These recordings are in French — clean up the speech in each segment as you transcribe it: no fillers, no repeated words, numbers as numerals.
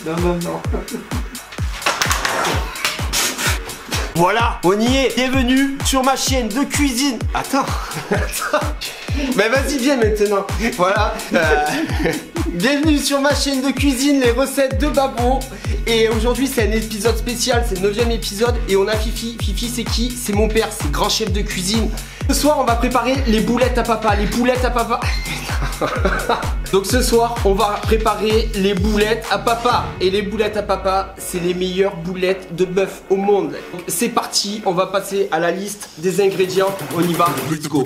Non. Voilà, on y est. Bienvenue sur ma chaîne de cuisine. Attends. Mais vas-y, viens maintenant. Voilà. Bienvenue sur ma chaîne de cuisine, les recettes de Babo. Et aujourd'hui, c'est un épisode spécial, c'est le 9e épisode. Et on a Fifi. Fifi, c'est qui? C'est mon père, c'est grand chef de cuisine. Ce soir, on va préparer les boulettes à papa. Les boulettes à papa. Donc ce soir, on va préparer les boulettes à papa. Et les boulettes à papa, c'est les meilleures boulettes de bœuf au monde. Donc c'est parti, on va passer à la liste des ingrédients. On y va. Let's go.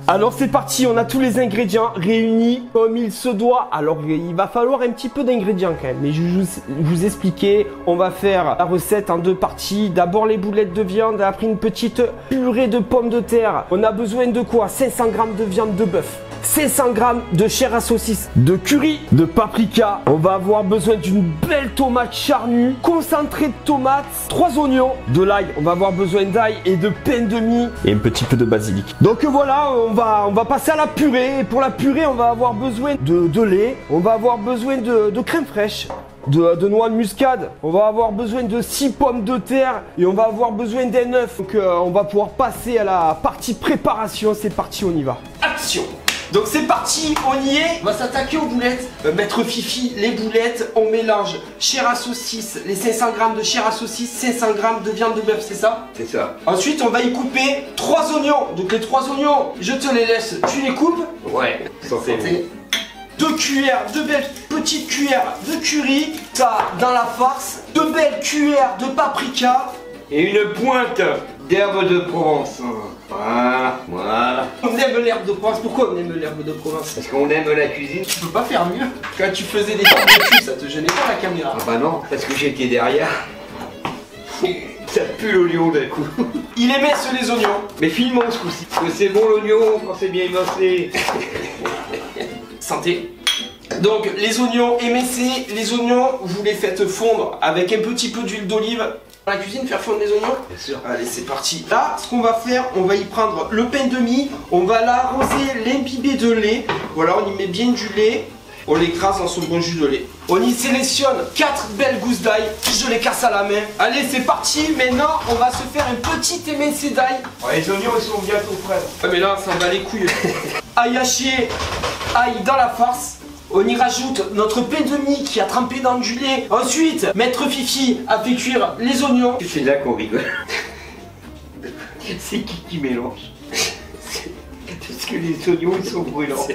Alors c'est parti, on a tous les ingrédients réunis comme il se doit. Alors il va falloir un petit peu d'ingrédients quand même. Mais je vais vous expliquer, on va faire la recette en deux parties. D'abord les boulettes de viande, après une petite purée de pommes de terre. On a besoin de quoi? 500 g de viande de bœuf, 500 g de chair à saucisse, de curry, de paprika. On va avoir besoin d'une belle tomate charnue, concentré de tomates, 3 oignons, de l'ail. On va avoir besoin d'ail et de pain de mie et un petit peu de basilic. Donc voilà, on va passer à la purée. Et pour la purée, on va avoir besoin de lait. On va avoir besoin de crème fraîche. De noix de muscade, on va avoir besoin de 6 pommes de terre et on va avoir besoin d'un œuf. Donc on va pouvoir passer à la partie préparation. C'est parti, on y va. Action! Donc c'est parti, on y est. On va s'attaquer aux boulettes. Maître Fifi, les boulettes, on mélange chair à saucisse, les 500 g de chair à saucisse, 500 g de viande de bœuf, c'est ça? C'est ça. Ensuite, on va y couper 3 oignons. Donc les 3 oignons, je te les laisse, tu les coupes. Ouais, santé. 2 cuillères, 2 belles petites cuillères de curry. Ça, dans la farce, 2 belles cuillères de paprika. Et une pointe d'herbe de Provence. Voilà. On aime l'herbe de Provence. Pourquoi on aime l'herbe de Provence? Parce qu'on aime la cuisine. Tu peux pas faire mieux. Quand tu faisais des formes de cul, ça te gênait pas la caméra? Ah bah non, parce que j'étais derrière. Ça pue l'oignon d'un coup. Il émince les oignons. Mais finement ce coup-ci. Parce que c'est bon l'oignon quand c'est bien émincé. Santé. Donc les oignons émincés, les oignons, vous les faites fondre avec un petit peu d'huile d'olive. Dans la cuisine, faire fondre les oignons. Bien sûr. Allez, c'est parti. Là, ce qu'on va faire, on va y prendre le pain de mie, on va l'arroser, l'imbiber de lait. Voilà, on y met bien du lait. On l'écrase dans son bon jus de lait. On y sélectionne 4 belles gousses d'ail. Je les casse à la main. Allez, c'est parti. Maintenant, on va se faire un petit émincé d'ail. Ouais, les oignons, ils sont bientôt frais. Ouais, mais là, ça en va les couilles. Ail haché, ail dans la farce. On y rajoute notre pain de mie qui a trempé dans du lait. Ensuite, Maître Fifi a fait cuire les oignons. C'est là qu'on rigole. C'est qui mélange? Parce que les oignons, ils sont brûlants.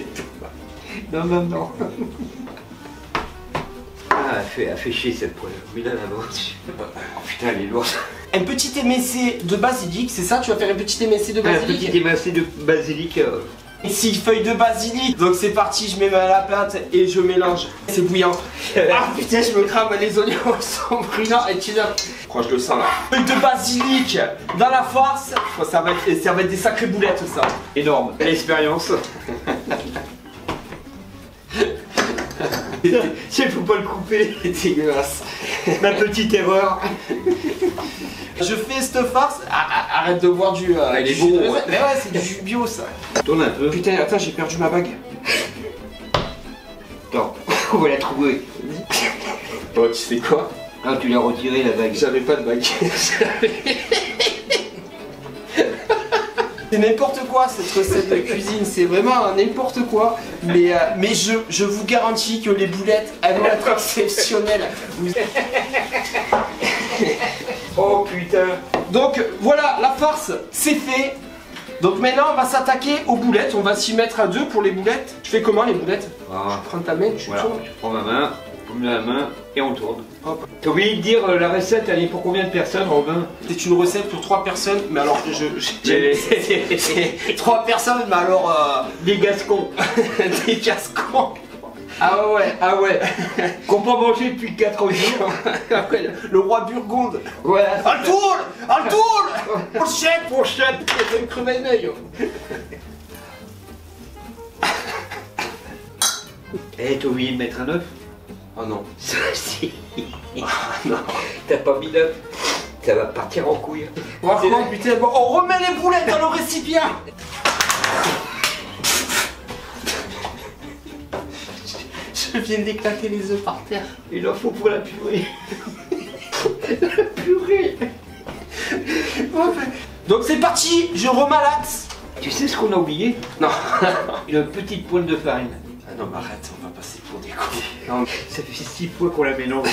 Non. Ah, elle fait chier cette poêle. Oui, là, là-bas. Oh putain, elle est lourde. Un petit émincé de basilic, c'est ça? Tu vas faire un petit émincé de basilic? Un petit émincé de basilic. 6 feuilles de basilic. Donc c'est parti, je mets ma pinte et je mélange. C'est bouillant. Ah putain, je me crame, les oignons sont brûlants. Et tu vois, je crois que je le sens là. Feuilles de basilic dans la farce. Oh, ça va être des sacrées boulettes ça. Énorme. Belle expérience. Il faut pas le couper. C'est dégueulasse. Ma petite erreur. Je fais cette farce. Arrête de boire du. Il est bon. Ouais. Mais ouais, c'est du jus bio ça. Tourne un peu. Putain, attends, j'ai perdu ma bague. Attends, on va la trouver. Bon, tu sais quoi? Ah, tu l'as retiré la bague. J'avais pas de bague. C'est n'importe quoi cette recette de cuisine, c'est vraiment n'importe quoi. Mais je vous garantis que les boulettes, elles vont être exceptionnelles. Oh putain. Donc voilà, la farce, c'est fait. Donc maintenant, on va s'attaquer aux boulettes. On va s'y mettre à 2 pour les boulettes. Je fais comment les boulettes? Ah. Tu prends ta main, tu tournes. Je prends ma main, on met la main et on tourne. T'as oublié de dire la recette, elle est pour combien de personnes, Robin? C'est une recette pour 3 personnes, mais alors c'est 3 personnes, mais alors des gascons. des gascons. Ah ouais. Qu'on peut manger depuis 4 jours. Après, le roi Burgonde. Voilà. Altoul Fourchette. Je vais me crever un œil. Eh, t'as oublié de mettre un œuf? Oh non. Ça, si. Ah non. T'as pas mis d'œuf? Ça va partir en couille. Oh quoi, putain, bon, on remet les boulettes dans le récipient. Je viens d'éclater les œufs par terre. Il en faut pour la purée. La purée. Donc c'est parti, je remalaxe. Tu sais ce qu'on a oublié? Non. Une petite pointe de farine. Ah non, mais arrête, on va passer pour des cons. Non, ça fait 6 fois qu'on la mélange.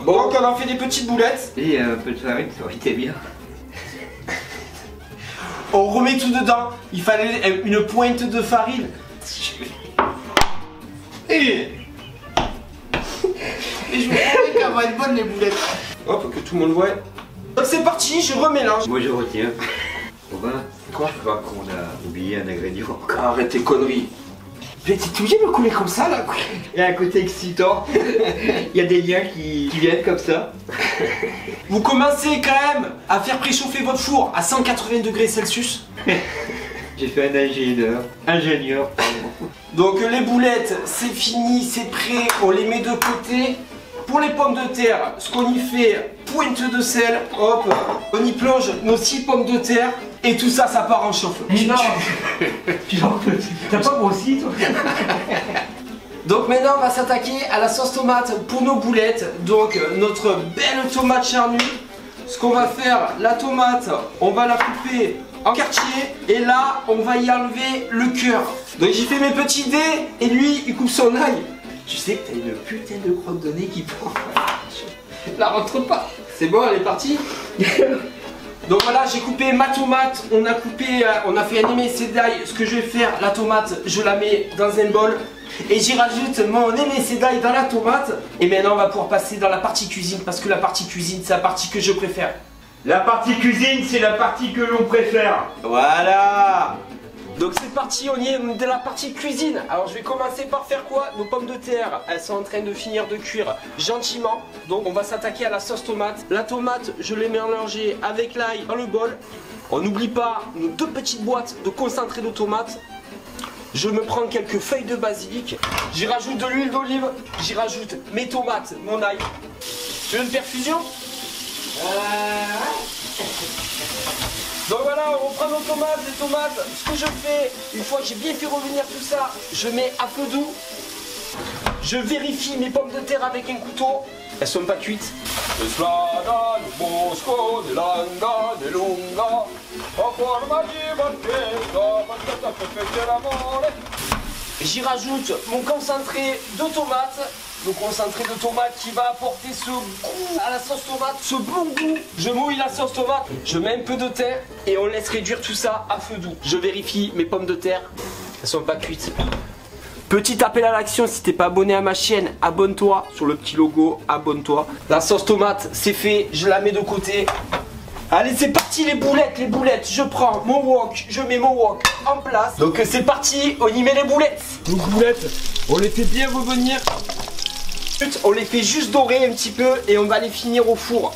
Bon, donc on en fait des petites boulettes. Et un peu de farine, ça aurait été bien. On remet tout dedans. Il fallait une pointe de farine. Et je vous promets qu'elles vont être bonnes les boulettes. Hop, que tout le monde voit. Donc c'est parti, je remélange. Moi je retiens. Robin, Quoi? je vois qu'on a oublié un ingrédient encore. Arrête tes conneries. Mais t'es obligé de me couler comme ça là. Il y a un côté excitant. Il y a des liens qui viennent comme ça. Vous commencez quand même à faire préchauffer votre four à 180 degrés Celsius. J'ai fait un ingénieur, pardon. Donc les boulettes, c'est fini, c'est prêt, on les met de côté. Pour les pommes de terre, ce qu'on y fait, pointe de sel, hop, on y plonge nos 6 pommes de terre et tout ça, ça part en chauffe. T'as pas grossi toi? Donc maintenant on va s'attaquer à la sauce tomate pour nos boulettes. Donc notre belle tomate charnue. Ce qu'on va faire, la tomate, on va la couper en quartier et là on va y enlever le cœur. Donc j'ai fait mes petits dés et lui il coupe son ail. Tu sais que t'as une putain de crotte de nez qui prend. La rentre pas. C'est bon, elle est partie. Donc voilà, j'ai coupé ma tomate, on a fait un émincé d'ail. Ce que je vais faire, la tomate, je la mets dans un bol et j'y rajoute mon émincé d'ail dans la tomate. Et maintenant, on va pouvoir passer dans la partie cuisine parce que la partie cuisine, c'est la partie que je préfère. La partie cuisine, c'est la partie que l'on préfère. Voilà. Donc c'est parti, on y est de la partie cuisine. Alors je vais commencer par faire quoi? Nos pommes de terre, elles sont en train de finir de cuire gentiment. Donc on va s'attaquer à la sauce tomate. La tomate, je l'ai mélangée avec l'ail dans le bol. On n'oublie pas nos 2 petites boîtes de concentré de tomate. Je me prends quelques feuilles de basilic. J'y rajoute de l'huile d'olive. J'y rajoute mes tomates, mon ail. Tu veux une perfusion? Donc voilà, on reprend nos tomates, les tomates. Ce que je fais, une fois que j'ai bien fait revenir tout ça, je mets à feu doux. Je vérifie mes pommes de terre avec un couteau. Elles sont pas cuites. J'y rajoute mon concentré de tomates. Le concentré de tomate qui va apporter ce goût à la sauce tomate, ce bon goût. Je mouille la sauce tomate, je mets un peu de thym et on laisse réduire tout ça à feu doux. Je vérifie mes pommes de terre, elles sont pas cuites. Petit appel à l'action, si t'es pas abonné à ma chaîne, abonne-toi sur le petit logo, abonne-toi. La sauce tomate, c'est fait, je la mets de côté. Allez, c'est parti les boulettes, je prends mon wok, je mets mon wok en place. Donc c'est parti, on y met les boulettes. Les boulettes, on les fait bien revenir. On les fait juste dorer un petit peu et on va les finir au four.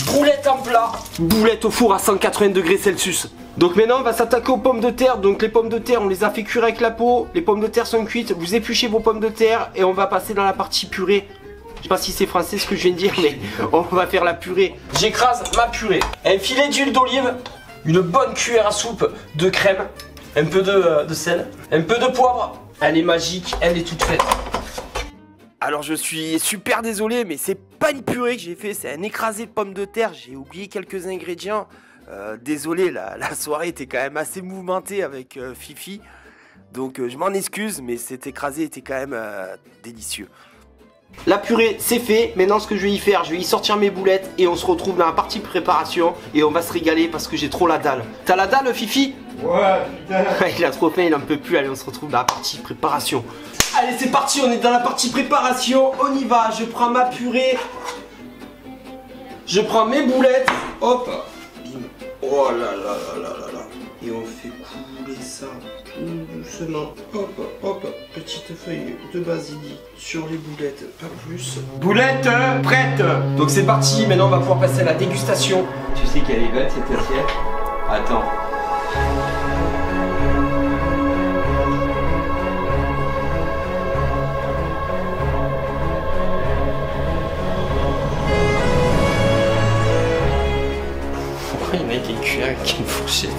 Boulettes en plat, boulettes au four à 180 degrés Celsius. Donc maintenant on va s'attaquer aux pommes de terre. Donc les pommes de terre on les a fait cuire avec la peau. Les pommes de terre sont cuites, vous épluchez vos pommes de terre et on va passer dans la partie purée. Je sais pas si c'est français ce que je viens de dire mais on va faire la purée. J'écrase ma purée. Un filet d'huile d'olive, une bonne cuillère à soupe de crème, un peu de sel, un peu de poivre. Elle est magique, elle est toute faite. Alors je suis super désolé mais c'est pas une purée que j'ai fait, c'est un écrasé de pommes de terre, j'ai oublié quelques ingrédients. Désolé, la soirée était quand même assez mouvementée avec Fifi. Donc je m'en excuse mais cet écrasé était quand même délicieux. La purée c'est fait, maintenant ce que je vais y faire, je vais y sortir mes boulettes et on se retrouve dans la partie préparation et on va se régaler parce que j'ai trop la dalle. T'as la dalle Fifi? Ouais, putain. Il a trop faim, il en peut plus, allez on se retrouve dans la partie préparation. Allez c'est parti, on est dans la partie préparation, on y va, je prends ma purée, je prends mes boulettes, hop, bim, oh là là là là là là, et on fait couler ça tout doucement, hop hop, petite feuille de basilic sur les boulettes, pas plus. Boulettes prêtes. Donc c'est parti, maintenant on va pouvoir passer à la dégustation. Tu sais qu'elle est belle cette assiette. Attends. Pourquoi il y en a qui est cuit avec une fourchette?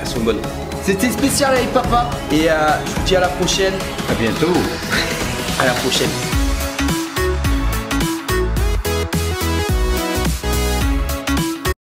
Elles sont bonnes. C'était spécial avec papa. Et je vous dis à la prochaine. À bientôt. À la prochaine.